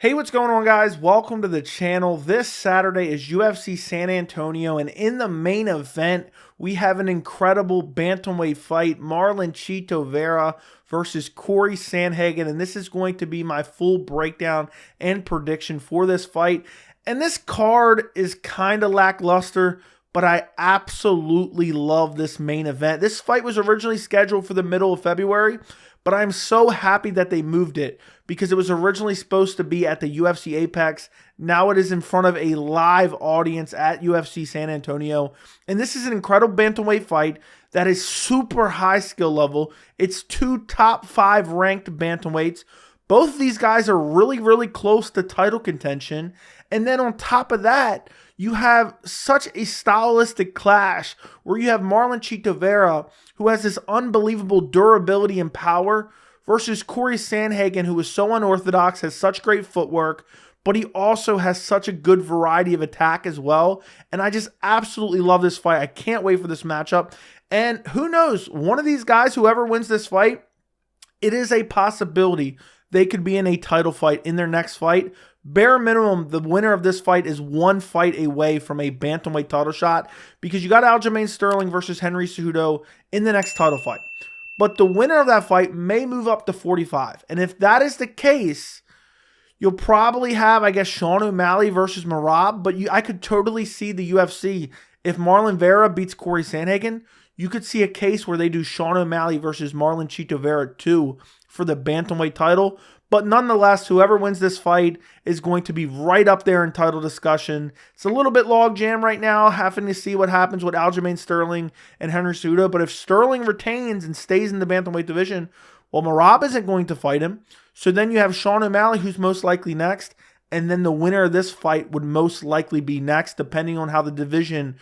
Hey, what's going on, guys? Welcome to the channel. This Saturday is UFC San Antonio, and in the main event, we have an incredible bantamweight fight, Marlon Vera versus Cory Sandhagen, and this is going to be my full breakdown and prediction for this fight. And this card is kind of lackluster, but I absolutely love this main event. This fight was originally scheduled for the middle of February, but I'm so happy that they moved it because it was originally supposed to be at the UFC Apex. Now it is in front of a live audience at UFC San Antonio. And this is an incredible bantamweight fight that is super high skill level. It's two top 5 ranked bantamweights. Both of these guys are really close to title contention. And then on top of that, you have such a stylistic clash where you have Marlon Vera, who has this unbelievable durability and power, versus Cory Sandhagen, who is so unorthodox, has such great footwork, but he also has such a good variety of attack as well. And I just absolutely love this fight. I can't wait for this matchup. And who knows, one of these guys, whoever wins this fight, it is a possibility they could be in a title fight in their next fight. Bare minimum, the winner of this fight is one fight away from a bantamweight title shot because you got Aljamain Sterling versus Henry Cejudo in the next title fight. But the winner of that fight may move up to 45. And if that is the case, you'll probably have, I guess, Sean O'Malley versus Merab. But I could totally see the UFC, if Marlon Vera beats Cory Sandhagen, you could see a case where they do Sean O'Malley versus Marlon Vera 2 for the bantamweight title. But nonetheless, whoever wins this fight is going to be right up there in title discussion. It's a little bit logjam right now, having to see what happens with Aljamain Sterling and Henry Cejudo. But if Sterling retains and stays in the bantamweight division, well, Merab isn't going to fight him. So then you have Sean O'Malley, who's most likely next. And then the winner of this fight would most likely be next, depending on how the division,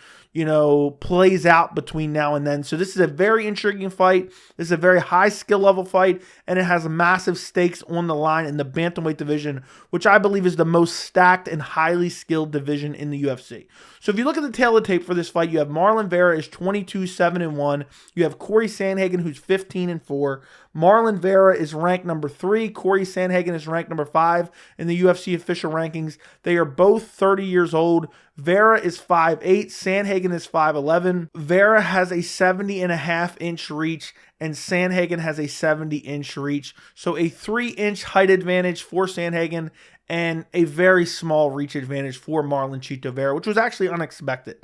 plays out between now and then. So this is a very intriguing fight. This is a very high skill level fight, and it has massive stakes on the line in the bantamweight division, which I believe is the most stacked and highly skilled division in the UFC. So if you look at the tail of the tape for this fight, you have Marlon Vera is 22-7-1. You have Cory Sandhagen, who's 15-4. Marlon Vera is ranked number 3. Cory Sandhagen is ranked number 5 in the UFC official rankings. They are both 30 years old. Vera is 5'8", Sandhagen is 5'11". Vera has a 70.5-inch reach, and Sandhagen has a 70-inch reach. So a 3-inch height advantage for Sandhagen and a very small reach advantage for Marlon Vera, which was actually unexpected.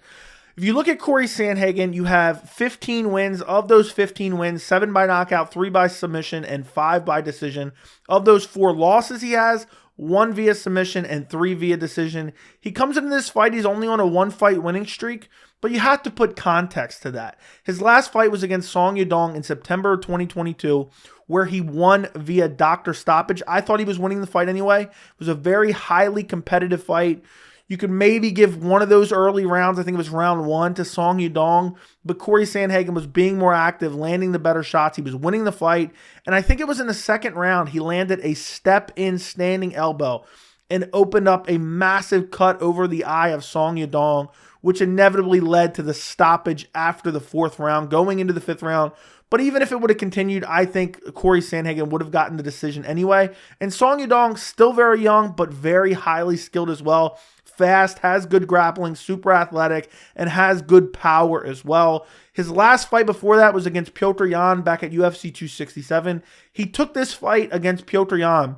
If you look at Cory Sandhagen, you have 15 wins. Of those 15 wins, 7 by knockout, 3 by submission, and 5 by decision. Of those 4 losses he has, 1 via submission and 3 via decision. He comes into this fight, he's only on a 1-fight winning streak, but you have to put context to that. His last fight was against Song Yadong in September of 2022, where he won via doctor stoppage. I thought he was winning the fight anyway. It was a very highly competitive fight. You could maybe give one of those early rounds, I think it was round 1, to Song Yadong, but Cory Sandhagen was being more active, landing the better shots. He was winning the fight, and I think it was in the second round he landed a step-in standing elbow and opened up a massive cut over the eye of Song Yadong, which inevitably led to the stoppage after the 4th round, going into the 5th round. But even if it would have continued, I think Cory Sandhagen would have gotten the decision anyway. And Song Yadong, still very young, but very highly skilled as well. Fast, has good grappling, super athletic, and has good power as well. His last fight before that was against Petr Yan back at UFC 267. He took this fight against Petr Yan,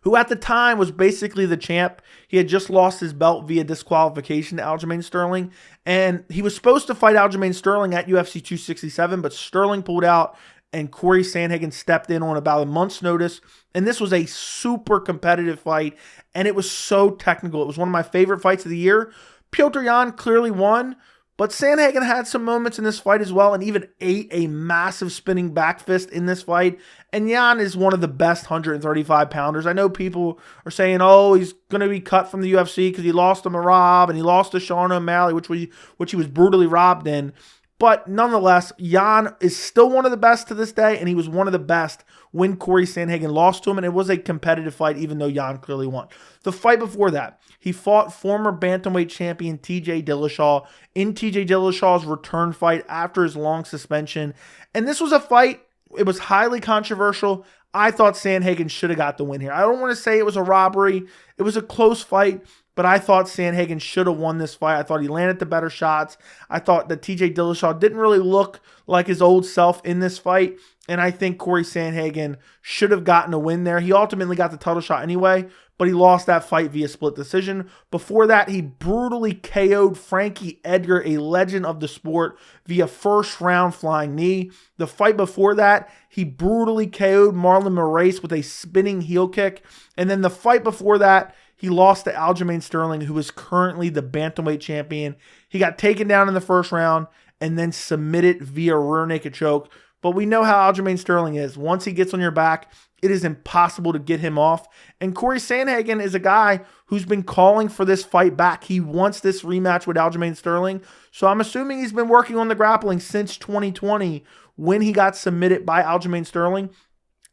who at the time was basically the champ. He had just lost his belt via disqualification to Aljamain Sterling, and he was supposed to fight Aljamain Sterling at UFC 267, but Sterling pulled out, and Cory Sandhagen stepped in on about a month's notice. And this was a super competitive fight, and it was so technical. It was one of my favorite fights of the year. Petr Yan clearly won, but Sandhagen had some moments in this fight as well, and even ate a massive spinning back fist in this fight. And Yan is one of the best 135-pounders. I know people are saying, oh, he's going to be cut from the UFC because he lost to Merab and he lost to Sean O'Malley, which he was brutally robbed in. But nonetheless, Yan is still one of the best to this day, and he was one of the best when Cory Sandhagen lost to him, and it was a competitive fight, even though Yan clearly won. The fight before that, he fought former bantamweight champion TJ Dillashaw in TJ Dillashaw's return fight after his long suspension. And this was a fight, it was highly controversial. I thought Sandhagen should have got the win here. I don't want to say it was a robbery. It was a close fight, but I thought Sandhagen should have won this fight. I thought he landed the better shots. I thought that TJ Dillashaw didn't really look like his old self in this fight, and I think Cory Sandhagen should have gotten a win there. He ultimately got the title shot anyway, but he lost that fight via split decision. Before that, he brutally KO'd Frankie Edgar, a legend of the sport, via first-round flying knee. The fight before that, he brutally KO'd Marlon Vera with a spinning heel kick. And then the fight before that, he lost to Aljamain Sterling, who is currently the bantamweight champion. He got taken down in the first round and then submitted via rear naked choke. But we know how Aljamain Sterling is. Once he gets on your back, it is impossible to get him off. And Cory Sandhagen is a guy who's been calling for this fight back. He wants this rematch with Aljamain Sterling. So I'm assuming he's been working on the grappling since 2020 when he got submitted by Aljamain Sterling.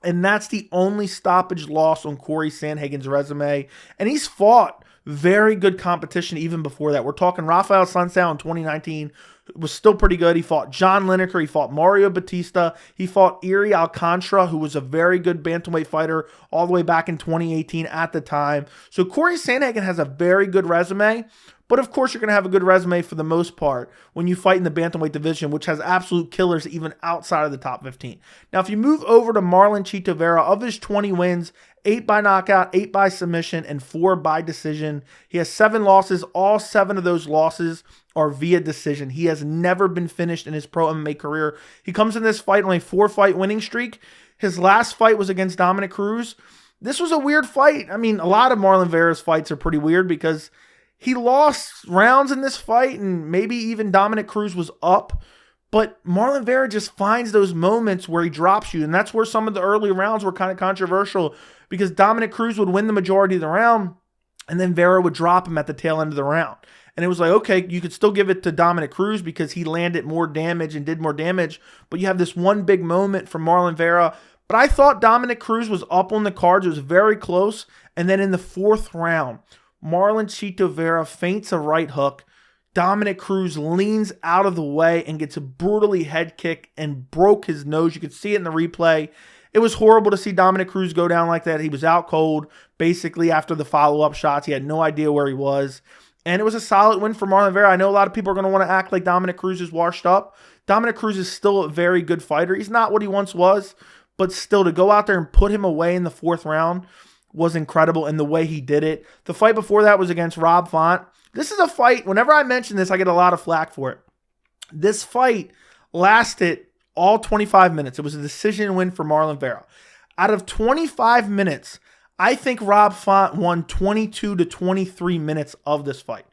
And that's the only stoppage loss on Cory Sandhagen's resume. And he's fought very good competition even before that. We're talking Rafael Sunsao in 2019 was still pretty good. He fought John Lineker. He fought Mario Batista. He fought Iri Alcantara, who was a very good bantamweight fighter all the way back in 2018 at the time. So Cory Sandhagen has a very good resume. But of course, you're going to have a good resume for the most part when you fight in the bantamweight division, which has absolute killers even outside of the top 15. Now, if you move over to Marlon Chito Vera, of his 20 wins, 8 by knockout, 8 by submission, and 4 by decision. He has 7 losses. All 7 of those losses are via decision. He has never been finished in his pro MMA career. He comes in this fight on a 4-fight winning streak. His last fight was against Dominic Cruz. This was a weird fight. I mean, a lot of Marlon Vera's fights are pretty weird because he lost rounds in this fight, and maybe even Dominic Cruz was up. But Marlon Vera just finds those moments where he drops you, and that's where some of the early rounds were kind of controversial because Dominic Cruz would win the majority of the round, and then Vera would drop him at the tail end of the round. And it was like, okay, you could still give it to Dominic Cruz because he landed more damage and did more damage, but you have this one big moment from Marlon Vera. But I thought Dominic Cruz was up on the cards. It was very close. And then in the 4th round, Marlon Chito Vera feints a right hook. Dominic Cruz leans out of the way and gets a brutally head kick and broke his nose. You could see it in the replay. It was horrible to see Dominic Cruz go down like that. He was out cold basically after the follow-up shots. He had no idea where he was. And it was a solid win for Marlon Vera. I know a lot of people are going to want to act like Dominic Cruz is washed up. Dominic Cruz is still a very good fighter. He's not what he once was, but still to go out there and put him away in the 4th round was incredible, and the way he did it. The fight before that was against Rob Font. This is a fight, whenever I mention this, I get a lot of flack for it. This fight lasted all 25 minutes. It was a decision win for Marlon Vera. Out of 25 minutes, I think Rob Font won 22 to 23 minutes of this fight.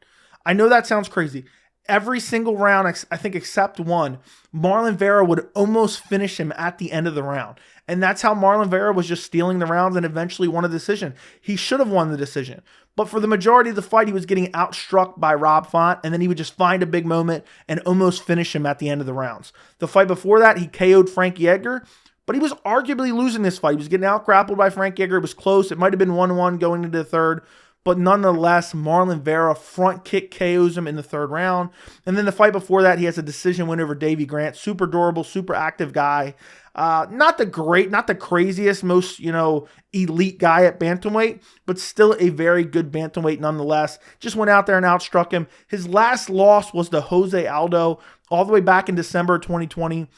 I know that sounds crazy. Every single round, I think except one, Marlon Vera would almost finish him at the end of the round. And that's how Marlon Vera was just stealing the rounds and eventually won a decision. He should have won the decision. But for the majority of the fight, he was getting outstruck by Rob Font, and then he would just find a big moment and almost finish him at the end of the rounds. The fight before that, he KO'd Frankie Edgar, but he was arguably losing this fight. He was getting out-grappled by Frankie Edgar. It was close. It might have been 1-1 going into the 3rd. But nonetheless, Marlon Vera front kick KOs him in the 3rd round. And then the fight before that, he has a decision win over Davey Grant. Super durable, super active guy. Not the craziest, most, elite guy at bantamweight, but still a very good bantamweight nonetheless. Just went out there and outstruck him. His last loss was to Jose Aldo all the way back in December of 2020.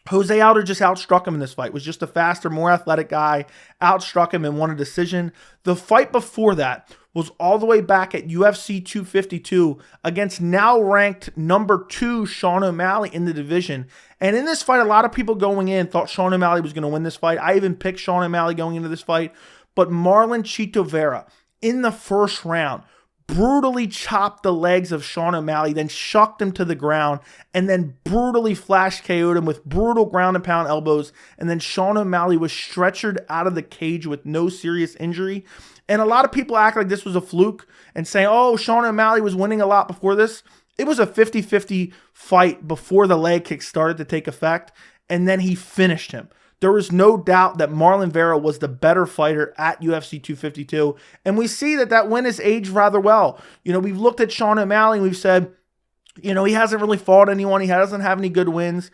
Jose Aldo just outstruck him in this fight. Was just a faster, more athletic guy. Outstruck him and won a decision. The fight before that was all the way back at UFC 252 against now ranked number 2 Sean O'Malley in the division. And in this fight, a lot of people going in thought Sean O'Malley was going to win this fight. I even picked Sean O'Malley going into this fight. But Marlon Chito Vera, in the 1st round, brutally chopped the legs of Sean O'Malley, then shucked him to the ground, and then brutally flash KO'd him with brutal ground and pound elbows. And then Sean O'Malley was stretchered out of the cage with no serious injury. And a lot of people act like this was a fluke and say, oh, Sean O'Malley was winning a lot before this. It was a 50-50 fight before the leg kick started to take effect, and then he finished him. There was no doubt that Marlon Vera was the better fighter at UFC 252, and we see that win has aged rather well. We've looked at Sean O'Malley and we've said, he hasn't really fought anyone. He doesn't have any good wins,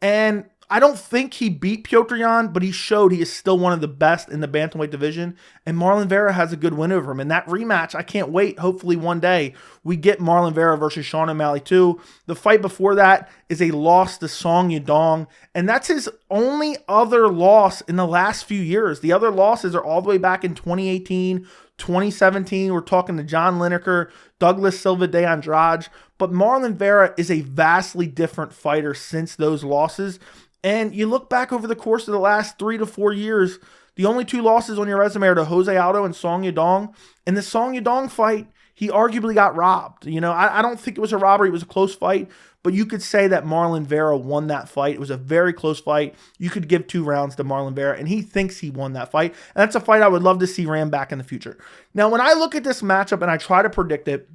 and I don't think he beat Petr Yan, but he showed he is still one of the best in the bantamweight division, and Marlon Vera has a good win over him. And that rematch, I can't wait. Hopefully one day we get Marlon Vera versus Sean O'Malley too. The fight before that is a loss to Song Yadong, and that's his only other loss in the last few years. The other losses are all the way back in 2018, 2017. We're talking to John Lineker, Douglas Silva de Andrade. But Marlon Vera is a vastly different fighter since those losses. And you look back over the course of the last 3 to 4 years, the only 2 losses on your resume are to Jose Aldo and Song Yadong. In the Song Yadong fight, he arguably got robbed. I don't think it was a robbery. It was a close fight. But you could say that Marlon Vera won that fight. It was a very close fight. You could give 2 rounds to Marlon Vera, and he thinks he won that fight. And that's a fight I would love to see ran back in the future. Now, when I look at this matchup and I try to predict it,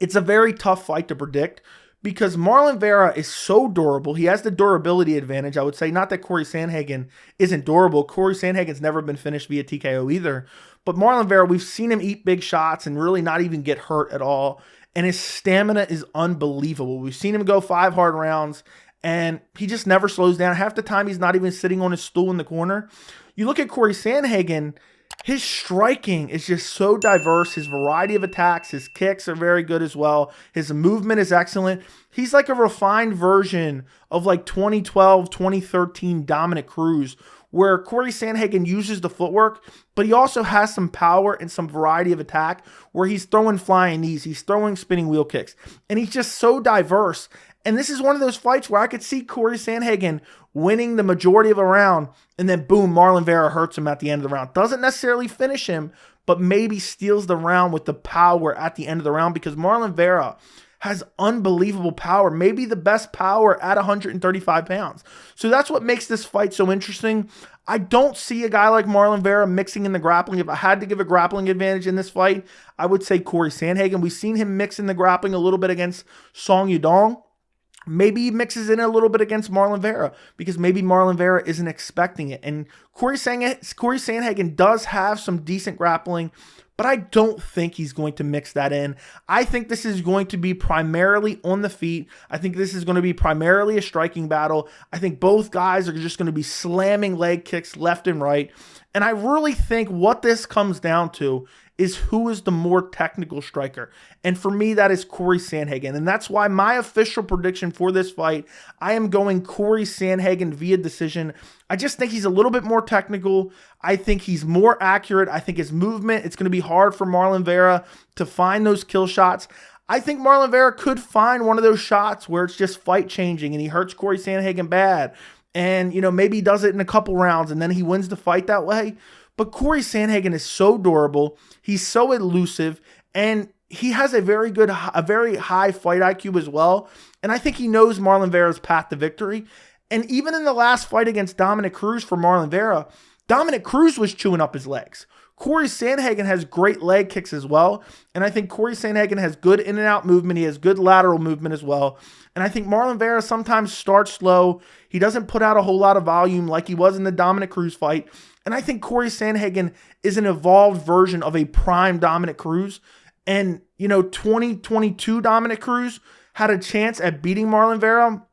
it's a very tough fight to predict because Marlon Vera is so durable. He has the durability advantage, I would say. Not that Cory Sandhagen isn't durable. Cory Sandhagen's never been finished via TKO either. But Marlon Vera, we've seen him eat big shots and really not even get hurt at all. And his stamina is unbelievable. We've seen him go 5 hard rounds, and he just never slows down. Half the time, he's not even sitting on his stool in the corner. You look at Cory Sandhagen, his striking is just so diverse. His variety of attacks, his kicks are very good as well. His movement is excellent. He's like a refined version of like 2012, 2013 Dominic Cruz, where Cory Sandhagen uses the footwork, but he also has some power and some variety of attack where he's throwing flying knees, he's throwing spinning wheel kicks, and he's just so diverse. And this is one of those fights where I could see Cory Sandhagen winning the majority of a round, and then boom, Marlon Vera hurts him at the end of the round. Doesn't necessarily finish him, but maybe steals the round with the power at the end of the round because Marlon Vera has unbelievable power, maybe the best power at 135 pounds. So that's what makes this fight so interesting. I don't see a guy like Marlon Vera mixing in the grappling. If I had to give a grappling advantage in this fight, I would say Cory Sandhagen. We've seen him mix in the grappling a little bit against Song Yadong. Maybe he mixes in a little bit against Marlon Vera because maybe Marlon Vera isn't expecting it. And Cory Sandhagen does have some decent grappling, but I don't think he's going to mix that in. I think this is going to be primarily on the feet. I think this is going to be primarily a striking battle. I think both guys are just going to be slamming leg kicks left and right. And I really think what this comes down to is who is the more technical striker. And for me, that is Cory Sandhagen. And that's why my official prediction for this fight, I am going Cory Sandhagen via decision. I just think he's a little bit more technical. I think he's more accurate. I think his movement, it's going to be hard for Marlon Vera to find those kill shots. I think Marlon Vera could find one of those shots where it's just fight changing and he hurts Cory Sandhagen bad. And, maybe he does it in a couple rounds and then he wins the fight that way. But Cory Sandhagen is so durable. He's so elusive, and he has a very high fight IQ as well. And I think he knows Marlon Vera's path to victory. And even in the last fight against Dominic Cruz for Marlon Vera, Dominic Cruz was chewing up his legs. Cory Sandhagen has great leg kicks as well. And I think Cory Sandhagen has good in and out movement. He has good lateral movement as well. And I think Marlon Vera sometimes starts slow. He doesn't put out a whole lot of volume like he was in the Dominic Cruz fight. And I think Cory Sandhagen is an evolved version of a prime Dominic Cruz. And, 2022 Dominic Cruz had a chance at beating Marlon Vera.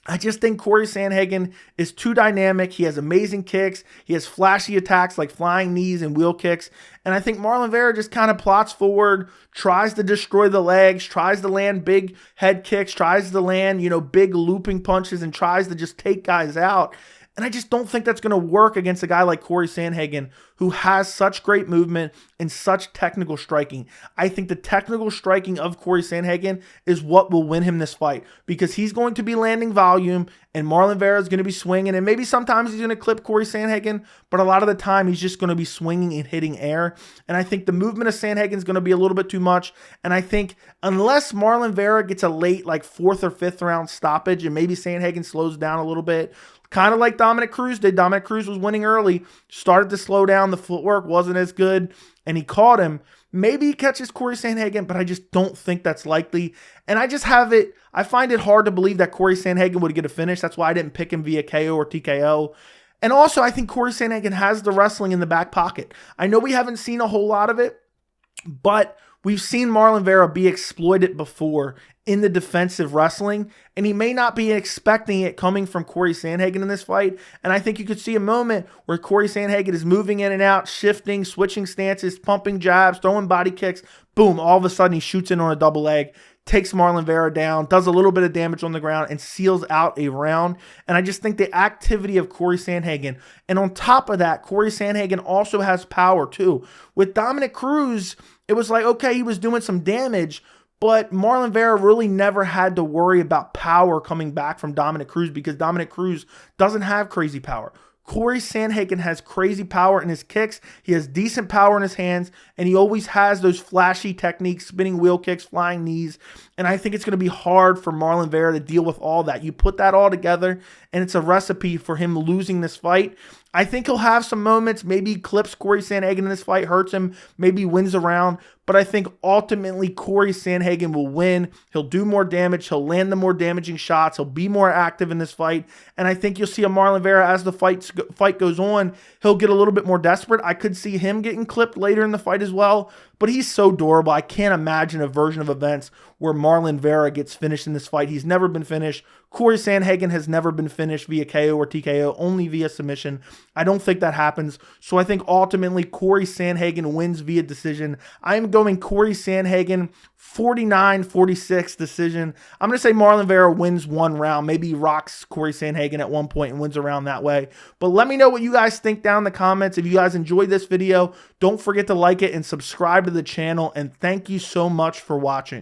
I just think Cory Sandhagen is too dynamic. He has amazing kicks. He has flashy attacks like flying knees and wheel kicks. And I think Marlon Vera just kind of plots forward, tries to destroy the legs, tries to land big head kicks, tries to land, big looping punches, and tries to just take guys out. And I just don't think that's going to work against a guy like Cory Sandhagen, who has such great movement and such technical striking. I think the technical striking of Cory Sandhagen is what will win him this fight because he's going to be landing volume and Marlon Vera is going to be swinging. And maybe sometimes he's going to clip Cory Sandhagen, but a lot of the time he's just going to be swinging and hitting air. And I think the movement of Sandhagen is going to be a little bit too much. And I think unless Marlon Vera gets a late, like 4th or 5th round stoppage and maybe Sandhagen slows down a little bit, kind of like Dominic Cruz did. Dominic Cruz was winning early, started to slow down. The footwork wasn't as good, and he caught him. Maybe he catches Cory Sandhagen, but I just don't think that's likely. And I find it hard to believe that Cory Sandhagen would get a finish. That's why I didn't pick him via KO or TKO. And also, I think Cory Sandhagen has the wrestling in the back pocket. I know we haven't seen a whole lot of it, But we've seen Marlon Vera be exploited before in the defensive wrestling, and he may not be expecting it coming from Cory Sandhagen in this fight. And I think you could see a moment where Cory Sandhagen is moving in and out, shifting, switching stances, pumping jabs, throwing body kicks. Boom, all of a sudden he shoots in on a double leg, takes Marlon Vera down, does a little bit of damage on the ground, and seals out a round. And I just think the activity of Cory Sandhagen, and on top of that, Cory Sandhagen also has power too. With Dominick Cruz, it was like, okay, he was doing some damage, but Marlon Vera really never had to worry about power coming back from Dominick Cruz because Dominick Cruz doesn't have crazy power. Cory Sandhagen has crazy power in his kicks. He has decent power in his hands, and he always has those flashy techniques, spinning wheel kicks, flying knees. And I think it's going to be hard for Marlon Vera to deal with all that. You put that all together, and it's a recipe for him losing this fight. I think he'll have some moments, maybe clips Cory Sandhagen in this fight, hurts him, maybe wins a round. But I think ultimately Cory Sandhagen will win. He'll do more damage. He'll land the more damaging shots. He'll be more active in this fight. And I think you'll see a Marlon Vera as the fight goes on. He'll get a little bit more desperate. I could see him getting clipped later in the fight as well. But he's so durable. I can't imagine a version of events where Marlon Vera gets finished in this fight. He's never been finished. Cory Sandhagen has never been finished via KO or TKO, only via submission. I don't think that happens. So I think ultimately Cory Sandhagen wins via decision. I'm going Cory Sandhagen 49-46 decision. I'm going to say Marlon Vera wins one round. Maybe he rocks Cory Sandhagen at one point and wins a round that way. But let me know what you guys think down in the comments. If you guys enjoyed this video, don't forget to like it and subscribe to the channel. And thank you so much for watching.